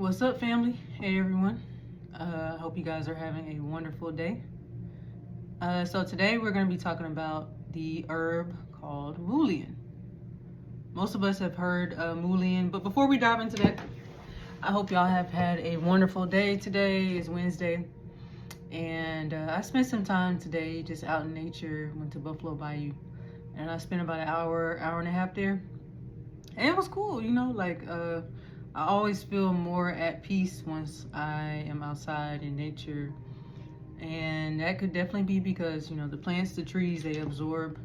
What's up, family? Hey, everyone. Hope you guys are having a wonderful day. So today we're going to be talking about the herb called Mullein. Most of us have heard Mullein, but before we dive into that, I hope y'all have had a wonderful day. Today is Wednesday, and I spent some time today just out in nature. Went to Buffalo Bayou, and I spent about an hour and a half there, and it was cool. I always feel more at peace once I am outside in nature. And that could definitely be because, the plants, the trees, they absorb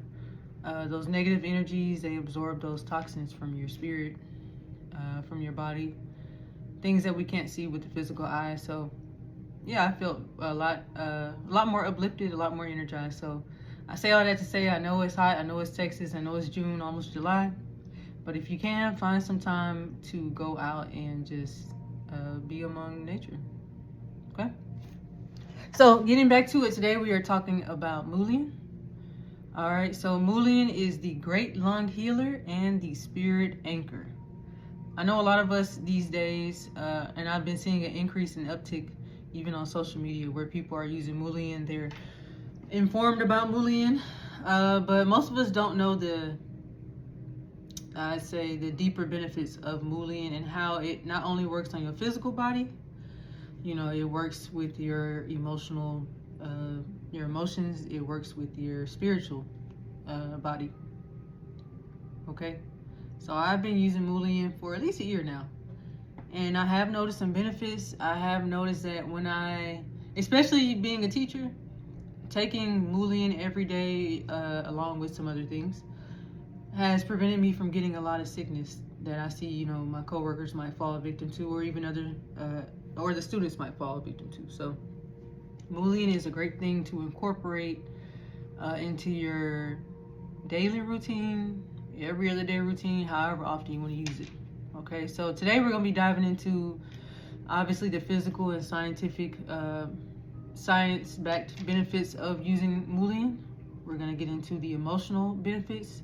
those negative energies, they absorb those toxins from your spirit, from your body, things that we can't see with the physical eye. So, yeah, I felt a lot more uplifted, a lot more energized. So, I say all that to say I know it's hot, I know it's Texas, I know it's June, almost July. But if you can, find some time to go out and just be among nature. Okay? So, getting back to it, today we are talking about Mullein. All right, so Mullein is the great lung healer and the spirit anchor. I know a lot of us these days, and I've been seeing an increase in uptick even on social media where people are using Mullein. They're informed about Mullein, but most of us don't know the deeper benefits of Mullein and how it not only works on your physical body, it works with your emotions, it works with your spiritual body. Okay, so I've been using Mullein for at least a year now, and I have noticed some benefits. I have noticed that especially being a teacher, taking Mullein every day along with some other things has prevented me from getting a lot of sickness that I see, my coworkers might fall victim to, or even or the students might fall victim to. So Mullein is a great thing to incorporate into your daily routine, every other day routine, however often you want to use it. Okay, so today we're going to be diving into, obviously, the physical and scientific, science-backed benefits of using Mullein. We're going to get into the emotional benefits.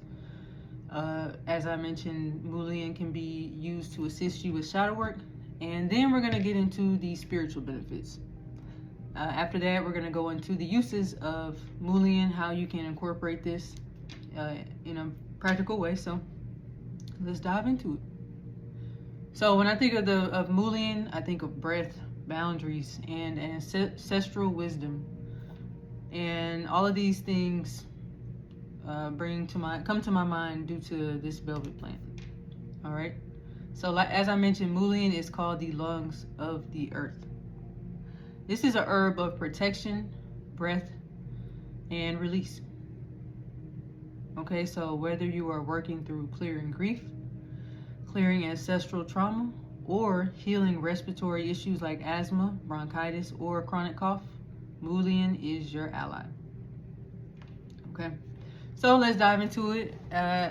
As I mentioned, Mullein can be used to assist you with shadow work. And then we're going to get into the spiritual benefits. After that, we're going to go into the uses of Mullein, how you can incorporate this in a practical way. So let's dive into it. So when I think of Mullein, I think of breath, boundaries, and ancestral wisdom. And all of these things come to my mind due to this velvet plant. All right. So as I mentioned, Mullein is called the lungs of the earth. This is a herb of protection, breath, and release. Okay, so whether you are working through clearing grief, clearing ancestral trauma, or healing respiratory issues like asthma, bronchitis, or chronic cough, Mullein is your ally. Okay. So let's dive into it.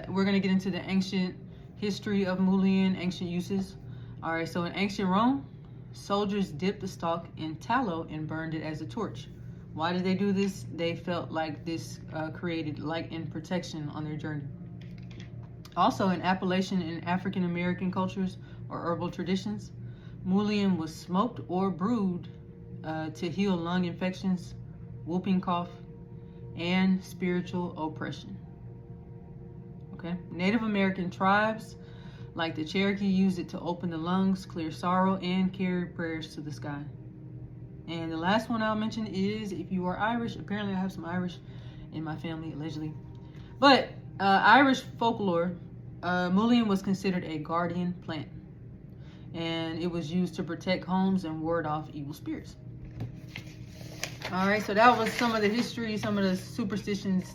We're going to get into the ancient history of Mullein, ancient uses. All right, so in ancient Rome, soldiers dipped the stalk in tallow and burned it as a torch. Why did they do this? They felt like this created light and protection on their journey. Also, in Appalachian and African American cultures or herbal traditions, Mullein was smoked or brewed to heal lung infections, whooping cough, and spiritual oppression. Okay. Native American tribes like the Cherokee use it to open the lungs, clear sorrow, and carry prayers to the sky. And the last one I'll mention is if you are Irish. Apparently I have some Irish in my family, allegedly. But Irish folklore, Mullein was considered a guardian plant, and it was used to protect homes and ward off evil spirits. All right, so that was some of the history, some of the superstitions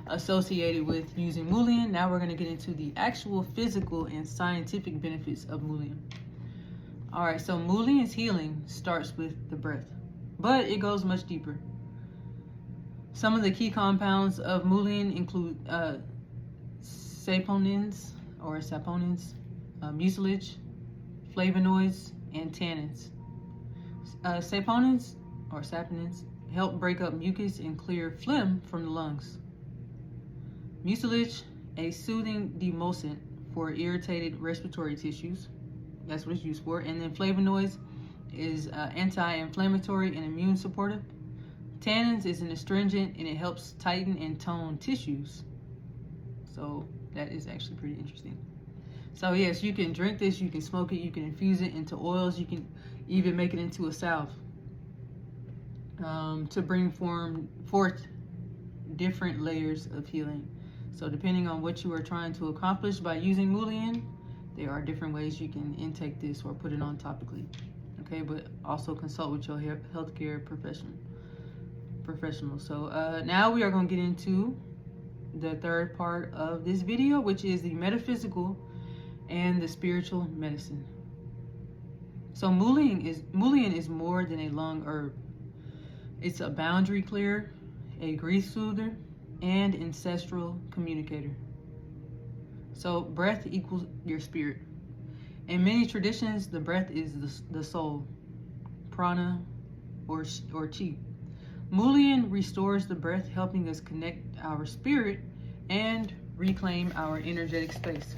associated with using Mullein. Now we're going to get into the actual physical and scientific benefits of Mullein. All right, so Mullein's healing starts with the breath, but it goes much deeper. Some of the key compounds of Mullein include saponins, mucilage, flavonoids, and tannins. Saponins help break up mucus and clear phlegm from the lungs. Mucilage, a soothing demulcent for irritated respiratory tissues. That's what it's used for. And then flavonoids is anti-inflammatory and immune supportive. Tannins is an astringent, and it helps tighten and tone tissues. So that is actually pretty interesting. So yes, you can drink this, you can smoke it, you can infuse it into oils, you can even make it into a salve to bring forth different layers of healing. So depending on what you are trying to accomplish by using Mullein, there are different ways you can intake this or put it on topically. Okay, but also consult with your healthcare professional. So now we are going to get into the third part of this video, which is the metaphysical and the spiritual medicine. So Mullein is more than a lung herb. It's a boundary clearer, a grief soother, and ancestral communicator. So breath equals your spirit. In many traditions, the breath is the soul, prana, or chi. Mullein restores the breath, helping us connect our spirit and reclaim our energetic space.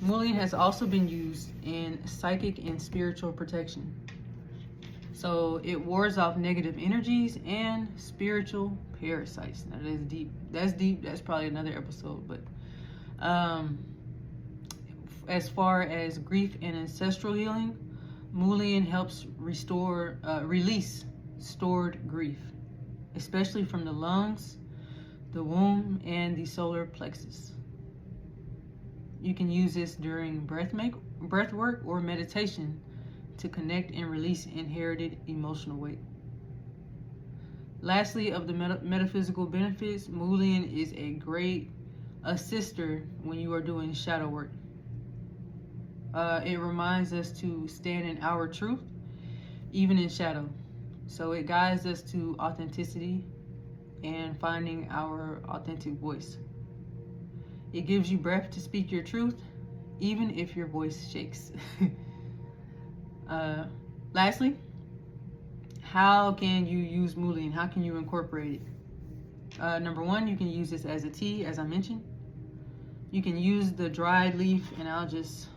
Mullein has also been used in psychic and spiritual protection. So it wards off negative energies and spiritual parasites. Now that's deep. That's deep. That's probably another episode. But as far as grief and ancestral healing, Mullein helps release stored grief, especially from the lungs, the womb, and the solar plexus. You can use this during breath work or meditation to connect and release inherited emotional weight. Lastly, of the metaphysical benefits, Mullein is a great assister when you are doing shadow work. It reminds us to stand in our truth, even in shadow. So it guides us to authenticity and finding our authentic voice. It gives you breath to speak your truth, even if your voice shakes. Lastly, how can you use Mullein? How can you incorporate it? Number one, you can use this as a tea, as I mentioned. You can use the dried leaf, and I'll just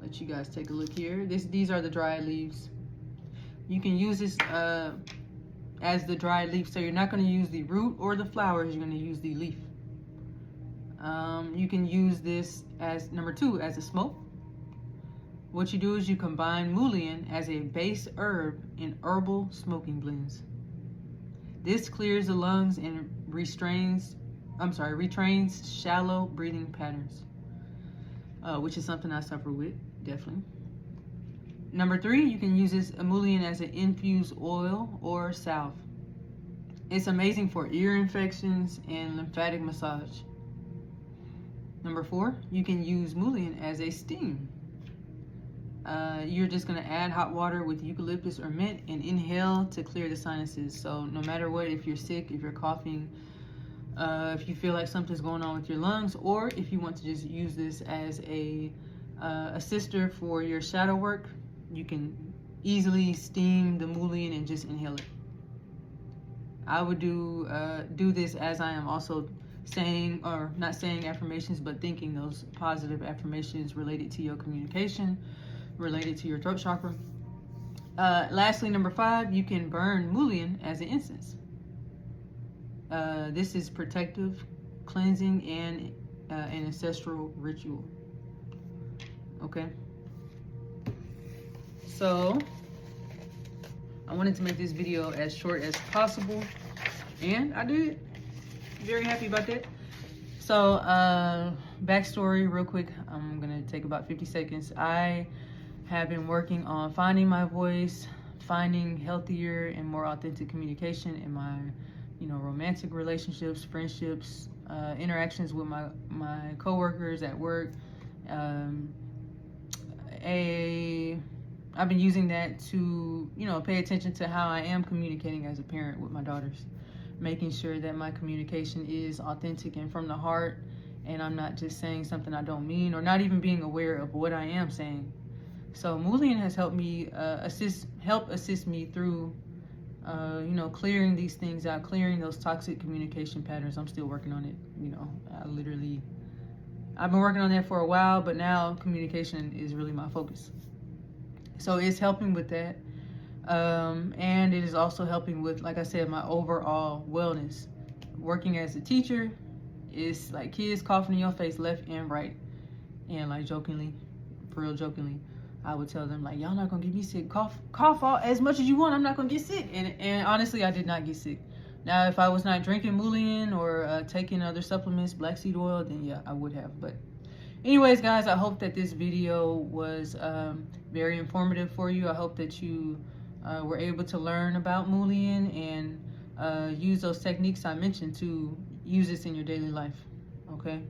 let you guys take a look here. These are the dried leaves. You can use this as the dried leaf, so you're not going to use the root or the flowers, you're going to use the leaf. You can use this as number two, as a smoke. What you do is you combine Mullein as a base herb in herbal smoking blends. This clears the lungs and retrains shallow breathing patterns, which is something I suffer with, definitely. Number three, you can use this Mullein as an infused oil or salve. It's amazing for ear infections and lymphatic massage. Number four, you can use Mullein as a steam. You're just going to add hot water with eucalyptus or mint and inhale to clear the sinuses. So no matter what, if you're sick, if you're coughing, if you feel like something's going on with your lungs, or if you want to just use this as a assister for your shadow work, you can easily steam the Mullein and just inhale it. I would do this as I am also saying, or not saying affirmations, but thinking those positive affirmations related to your communication, related to your throat chakra. Lastly, number five, you can burn Mullein as an incense. This is protective, cleansing, and an ancestral ritual. Okay. So I wanted to make this video as short as possible, and I did. Very happy about that. So backstory real quick. I'm gonna take about 50 seconds. I have been working on finding my voice, finding healthier and more authentic communication in my romantic relationships, friendships, interactions with my coworkers at work. I've been using that to pay attention to how I am communicating as a parent with my daughters, making sure that my communication is authentic and from the heart, and I'm not just saying something I don't mean, or not even being aware of what I am saying. So Mullein has helped me assist me through clearing these things out, clearing those toxic communication patterns. I'm still working on it. I've been working on that for a while, but now communication is really my focus. So it's helping with that. And it is also helping with, like I said, my overall wellness. Working as a teacher is like kids coughing in your face left and right. And like jokingly, for real jokingly, I would tell them like, y'all not gonna get me sick. Cough all, as much as you want. I'm not gonna get sick. And honestly, I did not get sick. Now, if I was not drinking Mullein or taking other supplements, black seed oil, then yeah, I would have. But anyways, guys, I hope that this video was very informative for you. I hope that you were able to learn about Mullein and use those techniques I mentioned to use this in your daily life. Okay?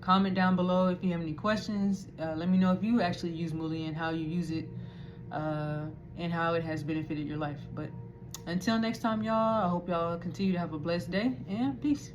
Comment down below if you have any questions. Let me know if you actually use Mullein, how you use it, and how it has benefited your life. But until next time, y'all, I hope y'all continue to have a blessed day, and peace.